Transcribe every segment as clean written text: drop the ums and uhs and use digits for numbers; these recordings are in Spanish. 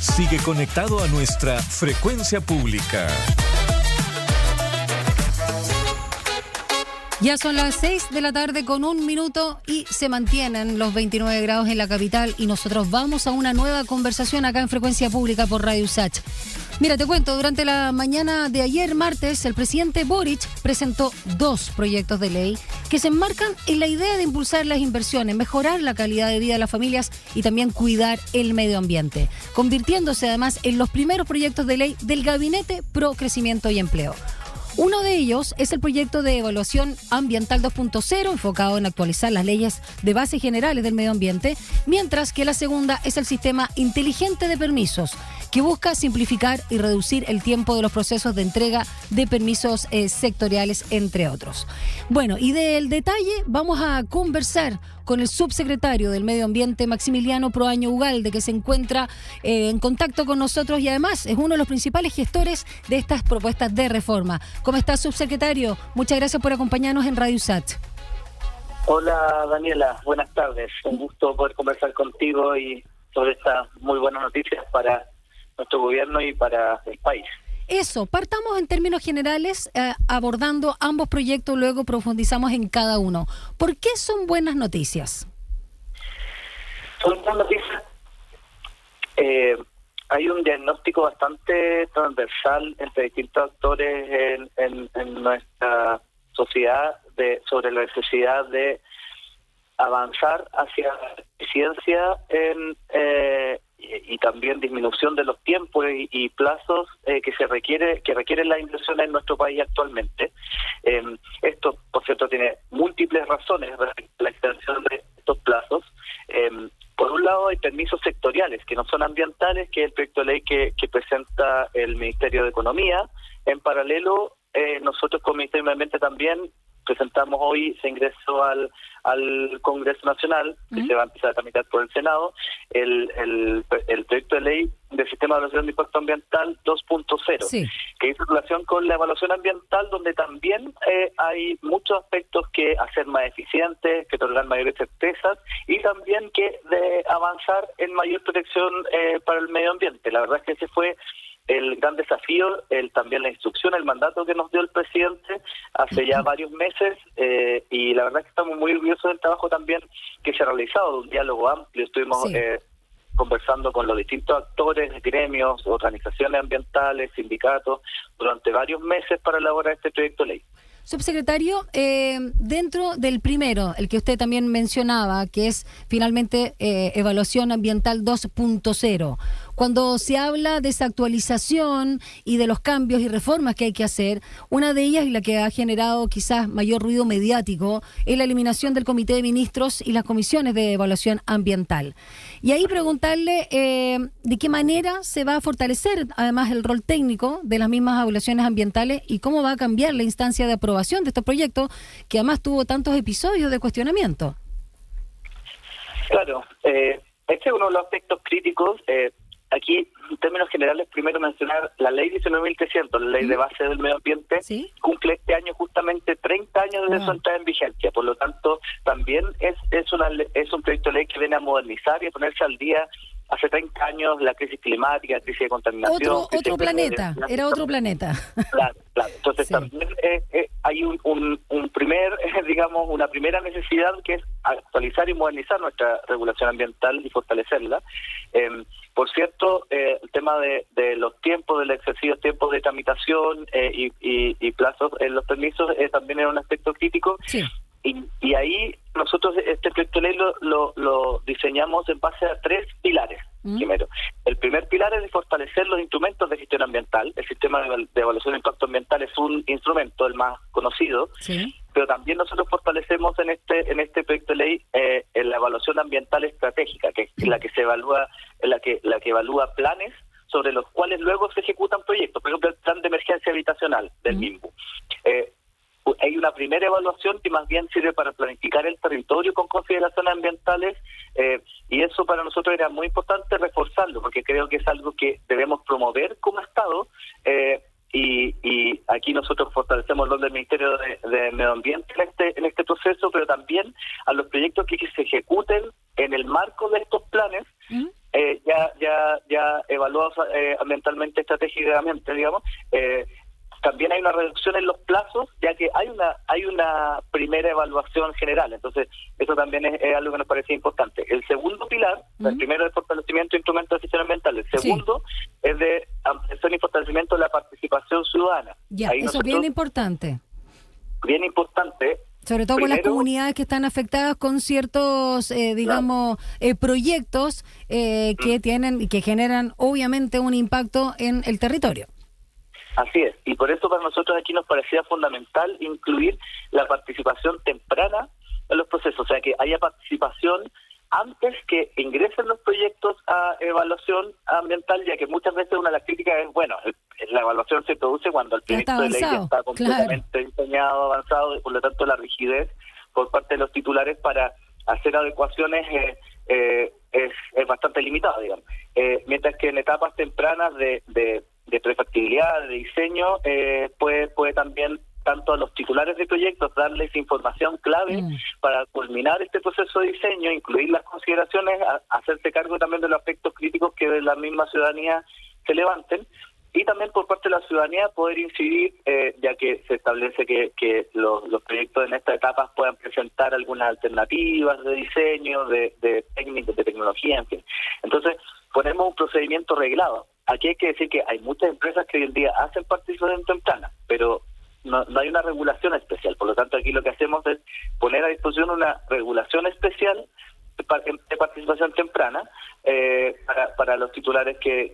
Sigue conectado a nuestra frecuencia pública. Ya son las 6 de la tarde con 1 minuto y se mantienen los 29 grados en la capital y nosotros vamos a una nueva conversación acá en Frecuencia Pública por Radio USACH. Mira, te cuento, durante la mañana de ayer, martes, el presidente Boric presentó 2 proyectos de ley que se enmarcan en la idea de impulsar las inversiones, mejorar la calidad de vida de las familias y también cuidar el medio ambiente, convirtiéndose además en los primeros proyectos de ley del Gabinete Pro Crecimiento y Empleo. Uno de ellos es el proyecto de evaluación ambiental 2.0, enfocado en actualizar las leyes de base generales del medio ambiente, mientras que la segunda es el sistema inteligente de permisos, que busca simplificar y reducir el tiempo de los procesos de entrega de permisos sectoriales, entre otros. Bueno, y del detalle vamos a conversar con el subsecretario del Medio Ambiente, Maximiliano Proaño Ugalde, que se encuentra en contacto con nosotros y además es uno de los principales gestores de estas propuestas de reforma. ¿Cómo está, subsecretario? Muchas gracias por acompañarnos en Radio USACH. Hola, Daniela. Buenas tardes. Un gusto poder conversar contigo y sobre estas muy buenas noticias para nuestro gobierno y para el país. Eso, partamos en términos generales abordando ambos proyectos, luego profundizamos en cada uno. ¿Por qué son buenas noticias? Son buenas noticias. Hay un diagnóstico bastante transversal entre distintos actores en nuestra sociedad sobre la necesidad de avanzar hacia la eficiencia y también disminución de los tiempos y plazos que requieren las inversiones en nuestro país actualmente. Esto, por cierto, tiene múltiples razones respecto a la extensión de estos plazos. Por un lado, hay permisos sectoriales que no son ambientales, que es el proyecto de ley que presenta el Ministerio de Economía. En paralelo, nosotros como Ministerio de Medio Ambiente también presentamos hoy, se ingresó al Congreso Nacional, que se va a empezar a tramitar por el Senado, el proyecto de ley del Sistema de Evaluación de Impacto Ambiental 2.0, sí, que hizo relación con la evaluación ambiental, donde también hay muchos aspectos que hacer más eficientes, que otorgar mayores certezas y también que de avanzar en mayor protección para el medio ambiente. La verdad es que ese fue el gran desafío, también la instrucción, el mandato que nos dio el presidente hace ya varios meses, y la verdad es que estamos muy orgullosos del trabajo también que se ha realizado, de un diálogo amplio. Estuvimos conversando con los distintos actores, gremios, organizaciones ambientales, sindicatos, durante varios meses para elaborar este proyecto de ley. Subsecretario, dentro del primero, el que usted también mencionaba, que es finalmente evaluación ambiental 2.0, cuando se habla de esa actualización y de los cambios y reformas que hay que hacer, una de ellas y la que ha generado quizás mayor ruido mediático es la eliminación del Comité de Ministros y las comisiones de evaluación ambiental. Y ahí preguntarle de qué manera se va a fortalecer además el rol técnico de las mismas evaluaciones ambientales y cómo va a cambiar la instancia de aprobación de estos proyectos que además tuvo tantos episodios de cuestionamiento. Claro, este es uno de los aspectos críticos. Aquí, en términos generales, primero mencionar la ley 19.300, la ley de base del medio ambiente, cumple este año justamente 30 años desde su entrada en vigencia. Por lo tanto, también es un proyecto de ley que viene a modernizar y a ponerse al día. Hace 30 años la crisis climática, crisis de contaminación. Otro planeta, era otro planeta. Claro. Entonces también hay un primer, digamos, una primera necesidad que es actualizar y modernizar nuestra regulación ambiental y fortalecerla. Por cierto, el tema de los tiempos, del excesivos tiempos de tramitación y plazos en los permisos también era un aspecto crítico. Sí. Y ahí nosotros este proyecto de ley lo diseñamos en base a 3 pilares. Primero, el primer pilar es de fortalecer los instrumentos de gestión ambiental. El sistema de evaluación de impacto ambiental es un instrumento, el más conocido, pero también nosotros fortalecemos en este proyecto de ley en la evaluación ambiental estratégica, que es la que se evalúa, la que evalúa planes sobre los cuales luego se ejecutan proyectos. Por ejemplo, el plan de emergencia habitacional del MIMBU. Hay una primera evaluación que más bien sirve para planificar el territorio con consideraciones ambientales, y eso para nosotros era muy importante reforzarlo, porque creo que es algo que debemos promover como Estado, y aquí nosotros fortalecemos el rol del Ministerio de Medio Ambiente en este proceso, pero también a los proyectos que se ejecuten en el marco de estos planes, ya evaluados ambientalmente, estratégicamente, digamos. También hay una reducción en los plazos, ya que hay una primera evaluación general. Entonces, eso también es algo que nos parece importante. El segundo pilar, el primero es fortalecimiento de instrumentos de gestión ambiental. El segundo es de ampliación y fortalecimiento de la participación ciudadana. Ya, eso es bien importante. Bien importante. Sobre todo por las comunidades que están afectadas con ciertos, proyectos que generan obviamente un impacto en el territorio. Así es, y por eso para nosotros aquí nos parecía fundamental incluir la participación temprana en los procesos, o sea, que haya participación antes que ingresen los proyectos a evaluación ambiental, ya que muchas veces una de las críticas es, bueno, la evaluación se produce cuando el proyecto de ley ya está completamente diseñado, avanzado, y por lo tanto la rigidez por parte de los titulares para hacer adecuaciones es bastante limitada, digamos. Mientras que en etapas tempranas de prefactibilidad, de diseño, puede también tanto a los titulares de proyectos darles información clave para culminar este proceso de diseño, incluir las consideraciones, hacerse cargo también de los aspectos críticos que de la misma ciudadanía se levanten, y también por parte de la ciudadanía poder incidir, ya que se establece que los proyectos en esta etapa puedan presentar algunas alternativas de diseño, de técnicas, de tecnología, en fin. Entonces, ponemos un procedimiento reglado. Aquí hay que decir que hay muchas empresas que hoy en día hacen participación temprana, pero no hay una regulación especial. Por lo tanto, aquí lo que hacemos es poner a disposición una regulación especial de participación temprana para los titulares que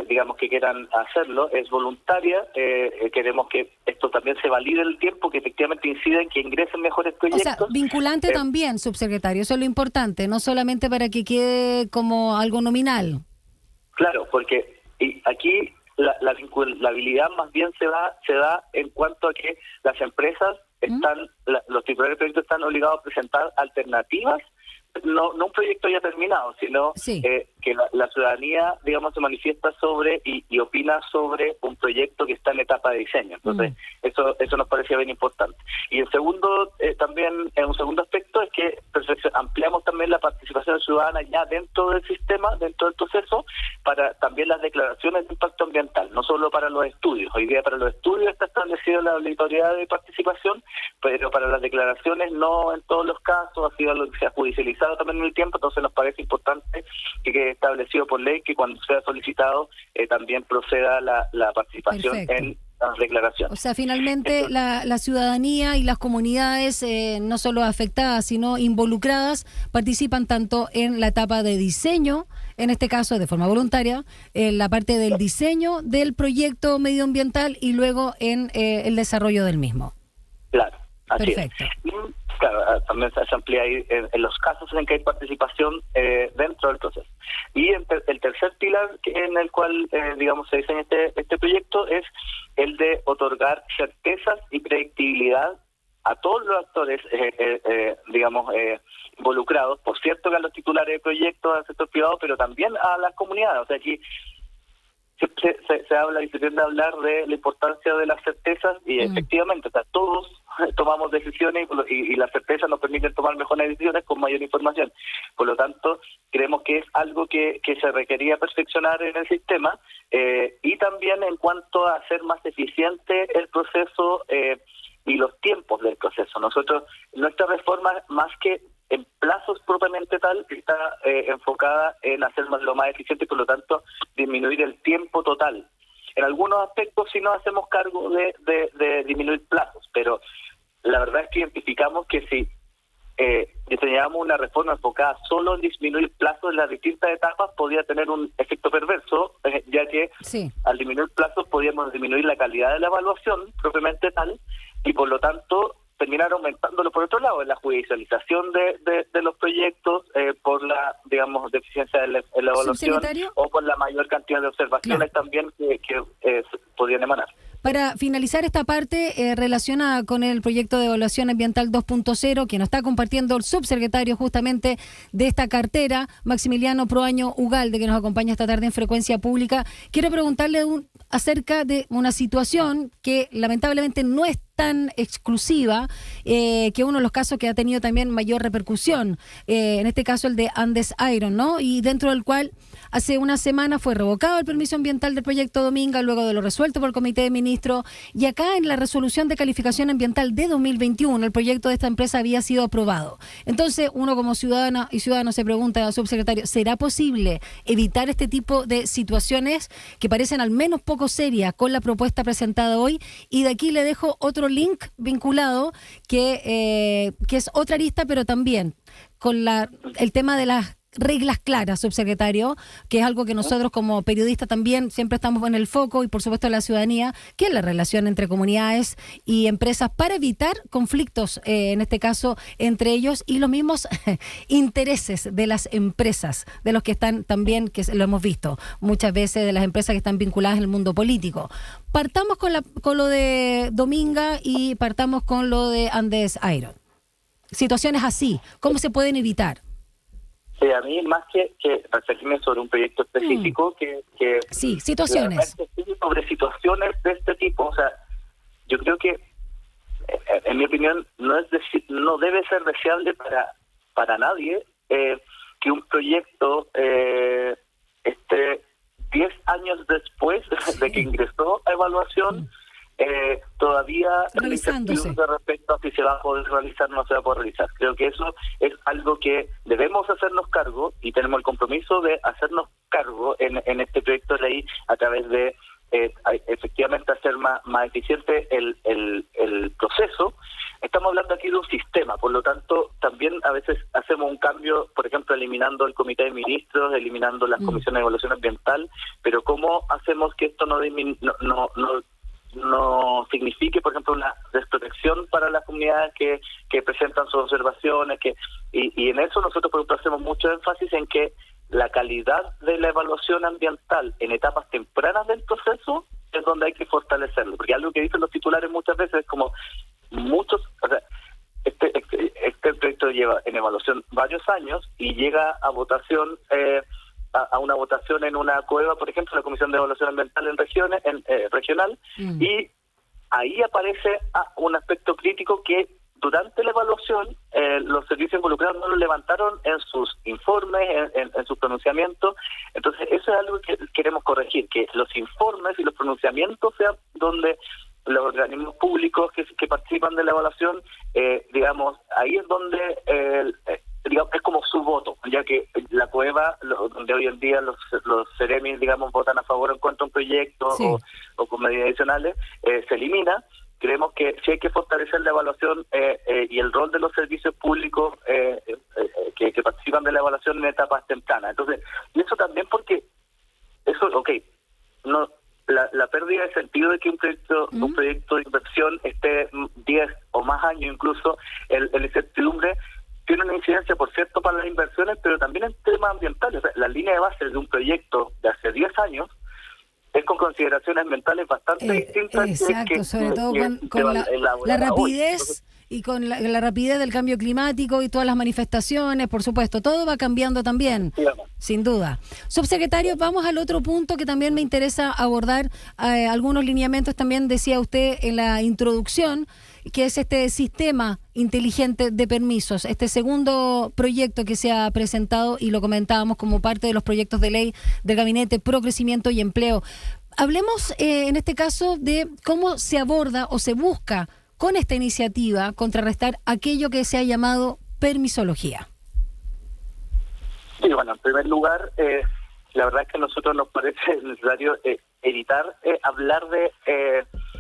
digamos que quieran hacerlo. Es voluntaria. Queremos que esto también se valide el tiempo, que efectivamente incida en que ingresen mejores proyectos. O sea, vinculante también, subsecretario, eso es lo importante, no solamente para que quede como algo nominal. Claro, porque aquí la vinculabilidad más bien se da en cuanto a que las empresas los titulares de proyectos están obligados a presentar alternativas, no un proyecto ya terminado, sino que la ciudadanía, digamos, se manifiesta sobre y opina sobre un proyecto que está en etapa de diseño. Entonces, eso nos parecía bien importante. Y el segundo, un segundo aspecto es que ampliamos también la participación ciudadana ya dentro del sistema, dentro del proceso, para también las declaraciones de impacto ambiental, no solo para los estudios. Hoy día para los estudios está establecida la obligatoriedad de participación, pero para las declaraciones no en todos los casos, ha sido algo que se ha judicializado también en el tiempo. Entonces nos parece importante que quede establecido por ley que cuando sea solicitado también proceda la participación en las declaraciones. O sea, finalmente la ciudadanía y las comunidades no solo afectadas sino involucradas participan tanto en la etapa de diseño, en este caso de forma voluntaria, en la parte del diseño del proyecto medioambiental y luego en el desarrollo del mismo. Claro, así perfecto. Es. Claro, también se amplía ahí en los casos en que hay participación dentro del proceso. Y el tercer pilar en el cual, digamos, se diseña este proyecto es el de otorgar certezas y predictibilidad a todos los actores, involucrados, por cierto que a los titulares de proyectos, al sector privado, pero también a las comunidades. O sea, aquí se habla y se tiende a hablar de la importancia de las certezas y efectivamente, o sea, todos tomamos decisiones y las certezas nos permiten tomar mejores decisiones con mayor información. Por lo tanto, creemos que es algo que se requería perfeccionar en el sistema y también en cuanto a hacer más eficiente el proceso y los tiempos del proceso. Nuestra reforma, más que en plazos propiamente tal, está enfocada en hacerlo lo más eficiente y por lo tanto disminuir el tiempo total. En algunos aspectos sí nos hacemos cargo de disminuir plazos, pero la verdad es que identificamos que si diseñábamos una reforma enfocada solo en disminuir plazos en las distintas etapas, podía tener un efecto perverso, ya que al disminuir plazos podíamos disminuir la calidad de la evaluación propiamente tal, y por lo tanto terminar aumentándolo por otro lado, en la judicialización de los proyectos, por la, digamos, deficiencia en la evaluación o por la mayor cantidad de observaciones también que podrían emanar. Para finalizar esta parte relacionada con el proyecto de evaluación ambiental 2.0, que nos está compartiendo el subsecretario justamente de esta cartera, Maximiliano Proaño Ugalde, que nos acompaña esta tarde en Frecuencia Pública, quiero preguntarle acerca de una situación que lamentablemente no está tan exclusiva, que es uno de los casos que ha tenido también mayor repercusión, en este caso el de Andes Iron, ¿no? Y dentro del cual hace una semana fue revocado el permiso ambiental del proyecto Dominga, luego de lo resuelto por el Comité de Ministros, y acá en la resolución de calificación ambiental de 2021, el proyecto de esta empresa había sido aprobado. Entonces, uno como ciudadana y ciudadano se pregunta, subsecretario, ¿será posible evitar este tipo de situaciones que parecen al menos poco serias con la propuesta presentada hoy? Y de aquí le dejo otro link vinculado que es otra arista, pero también con el tema de las reglas claras, subsecretario, que es algo que nosotros como periodistas también siempre estamos en el foco, y por supuesto la ciudadanía, que es la relación entre comunidades y empresas para evitar conflictos, en este caso entre ellos y los mismos intereses de las empresas, de los que están también, que lo hemos visto muchas veces, de las empresas que están vinculadas en el mundo político. Partamos con lo de Dominga y partamos con lo de Andes Iron. Situaciones así, ¿cómo se pueden evitar? Sí, a mí más que referirme sobre un proyecto específico, que sí, situaciones. Sobre situaciones de este tipo, o sea, yo creo que, en mi opinión, no debe ser deseable para nadie que un proyecto esté 10 años después de que ingresó a evaluación, todavía realizándose respecto a si se va a poder realizar o no se va a poder realizar. Creo que eso es algo que debemos hacernos cargo, y tenemos el compromiso de hacernos cargo en este proyecto de ley a través de efectivamente hacer más eficiente el proceso. Estamos hablando aquí de un sistema, por lo tanto también a veces hacemos un cambio, por ejemplo eliminando el Comité de Ministros, eliminando las comisiones de evaluación ambiental, pero ¿cómo hacemos que esto no signifique, por ejemplo, una desprotección para las comunidades que presentan sus observaciones, y en eso nosotros, por ejemplo, hacemos mucho énfasis en que la calidad de la evaluación ambiental en etapas tempranas del proceso es donde hay que fortalecerlo, porque algo que dicen los titulares muchas veces es como este proyecto lleva en evaluación varios años y llega a votación, a una votación en una cueva, por ejemplo, la Comisión de Evaluación Ambiental regional, y ahí aparece un aspecto crítico que durante la evaluación los servicios involucrados no lo levantaron en sus informes, en sus pronunciamientos. Entonces eso es algo que queremos corregir, que los informes y los pronunciamientos sean donde los organismos públicos que participan de la evaluación, digamos, ahí es donde digamos, es como su voto, ya que la cueva, donde hoy en día los Ceremis, digamos, votan a favor o en contra de un proyecto, sí, o con medidas adicionales, se elimina. Creemos que sí hay que fortalecer la evaluación y el rol de los servicios públicos que participan de la evaluación en etapas tempranas. Entonces, y eso también porque eso, no, la pérdida de sentido de que un proyecto de inversión esté 10 o más años incluso en incertidumbre, tiene una incidencia, por cierto, para las inversiones, pero también en temas ambientales. O sea, la línea de base de un proyecto de hace 10 años es con consideraciones ambientales bastante distintas. Exacto, sobre todo con la rapidez y con la rapidez del cambio climático y todas las manifestaciones, por supuesto, todo va cambiando también, sin duda. Subsecretario, vamos al otro punto que también me interesa abordar, algunos lineamientos también decía usted en la introducción, que es este sistema inteligente de permisos, este segundo proyecto que se ha presentado y lo comentábamos como parte de los proyectos de ley del Gabinete Pro Crecimiento y Empleo. Hablemos en este caso de cómo se aborda o se busca con esta iniciativa contrarrestar aquello que se ha llamado permisología. Sí, bueno, en primer lugar, la verdad es que a nosotros nos parece necesario evitar hablar de...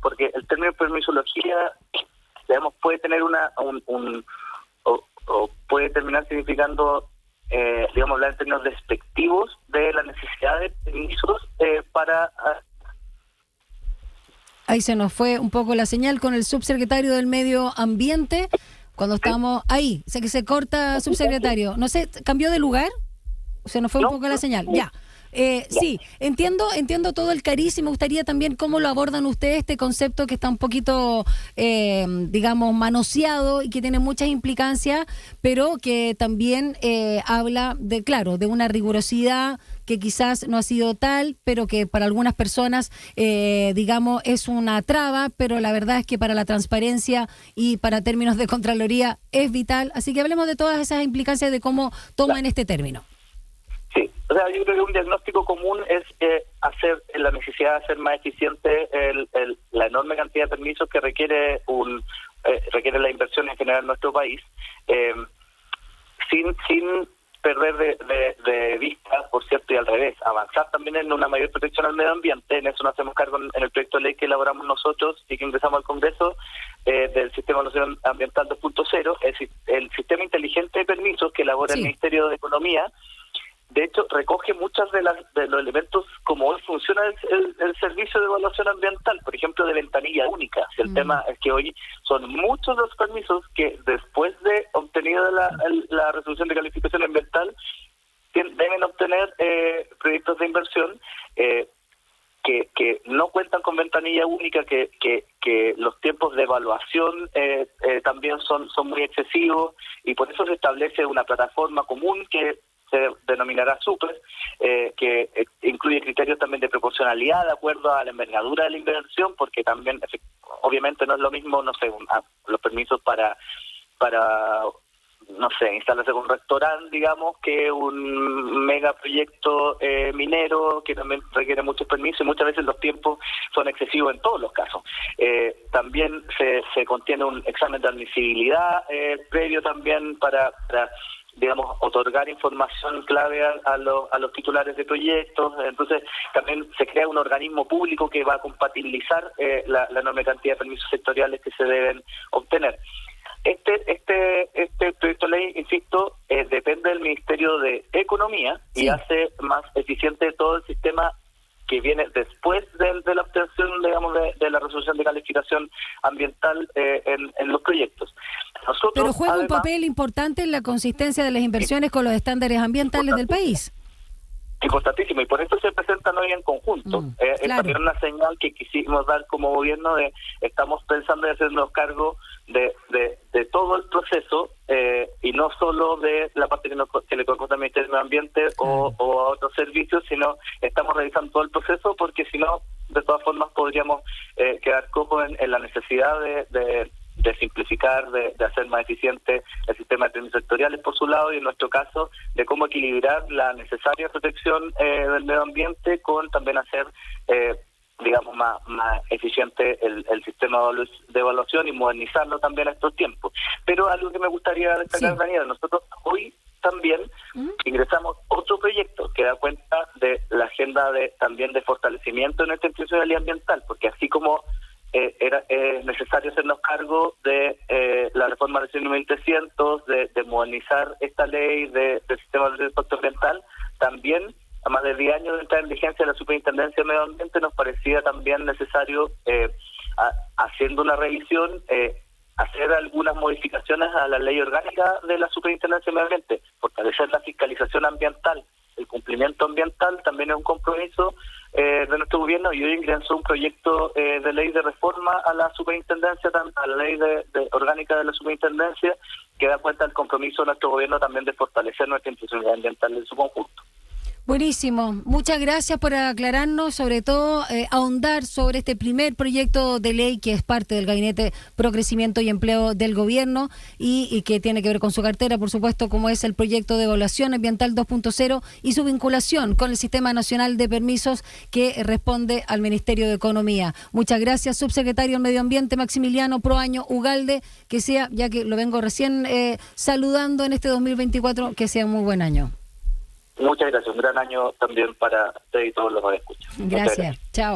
porque el término permisología, digamos, puede tener o puede terminar significando, digamos, hablar en términos despectivos de la necesidad de permisos para... Ahí se nos fue un poco la señal con el subsecretario del Medio Ambiente, cuando estamos ahí. Sé que se corta, subsecretario. No sé, ¿cambió de lugar? Se nos fue un poco la señal. Ya. Sí, entiendo todo el cariz y me gustaría también cómo lo abordan ustedes, este concepto que está un poquito, digamos, manoseado y que tiene muchas implicancias, pero que también habla de una rigurosidad que quizás no ha sido tal, pero que para algunas personas, digamos, es una traba, pero la verdad es que para la transparencia y para términos de Contraloría es vital. Así que hablemos de todas esas implicancias de cómo toman este término. Sí, o sea, yo creo que un diagnóstico común es hacer la necesidad de hacer más eficiente la enorme cantidad de permisos que requiere la inversión en general en nuestro país, sin perder de vista, por cierto, y al revés, avanzar también en una mayor protección al medio ambiente. En eso nos hacemos cargo en el proyecto de ley que elaboramos nosotros y que ingresamos al Congreso, del Sistema de Evaluación Ambiental 2.0, el sistema inteligente de permisos que elabora el Ministerio de Economía. De hecho, recoge muchos de los elementos como hoy funciona el servicio de evaluación ambiental, por ejemplo, de ventanilla única. Si el tema es que hoy son muchos los permisos que después de obtenida la resolución de calificación ambiental deben obtener proyectos de inversión que no cuentan con ventanilla única, que los tiempos de evaluación también son muy excesivos, y por eso se establece una plataforma común que se denominará SUPER, que incluye criterios también de proporcionalidad de acuerdo a la envergadura de la inversión, porque también obviamente no es lo mismo, no sé, los permisos para no sé, instalarse con un restaurante, digamos, que un megaproyecto minero que también requiere muchos permisos, y muchas veces los tiempos son excesivos en todos los casos. También se contiene un examen de admisibilidad previo también para digamos, otorgar información clave a los titulares de proyectos. Entonces, también se crea un organismo público que va a compatibilizar la enorme cantidad de permisos sectoriales que se deben obtener. Este proyecto de ley, insisto, depende del Ministerio de Economía y hace más eficiente todo el sistema que viene después de la obtención, digamos, de la resolución de calificación ambiental en los proyectos. Pero juega un papel importante en la consistencia de las inversiones con los estándares ambientales del país. Importantísimo, y por eso se presentan hoy en conjunto. Es también una señal que quisimos dar como gobierno de estamos pensando en hacernos cargo de todo el proceso, y no solo de la parte que le corresponde al Ministerio del Ambiente o a otros servicios, sino estamos revisando todo el proceso, porque si no, de todas formas podríamos quedar cojos en la necesidad de simplificar, de hacer más eficiente el sistema de permisos sectoriales por su lado, y en nuestro caso de cómo equilibrar la necesaria protección del medio ambiente con también hacer digamos más eficiente el sistema de evaluación y modernizarlo también a estos tiempos. Pero algo que me gustaría destacar, Daniela, nosotros hoy también ingresamos otro proyecto que da cuenta de la agenda también de fortalecimiento de nuestra institucionalidad ambiental, porque así como era necesario hacernos cargo de la reforma de 1300, de modernizar esta ley del sistema de impacto ambiental, también a más de 10 años de entrar en vigencia de la Superintendencia de Medio Ambiente nos parecía también necesario, haciendo una revisión, hacer algunas modificaciones a la ley orgánica de la Superintendencia de Medio Ambiente, fortalecer la fiscalización ambiental. El cumplimiento ambiental también es un compromiso de nuestro gobierno, y hoy ingresó un proyecto de ley de reforma a la superintendencia, a la ley orgánica de la superintendencia, que da cuenta del compromiso de nuestro gobierno también de fortalecer nuestra institucionalidad ambiental en su conjunto. Buenísimo. Muchas gracias por aclararnos, sobre todo ahondar sobre este primer proyecto de ley que es parte del Gabinete Pro Crecimiento y Empleo del Gobierno y que tiene que ver con su cartera, por supuesto, como es el proyecto de evaluación ambiental 2.0 y su vinculación con el Sistema Nacional de Permisos que responde al Ministerio de Economía. Muchas gracias, subsecretario del Medio Ambiente Maximiliano Proaño Ugalde, que sea, ya que lo vengo recién saludando en este 2024, que sea un muy buen año. Muchas gracias, un gran año también para usted y todos los que escuchan. Gracias, chao.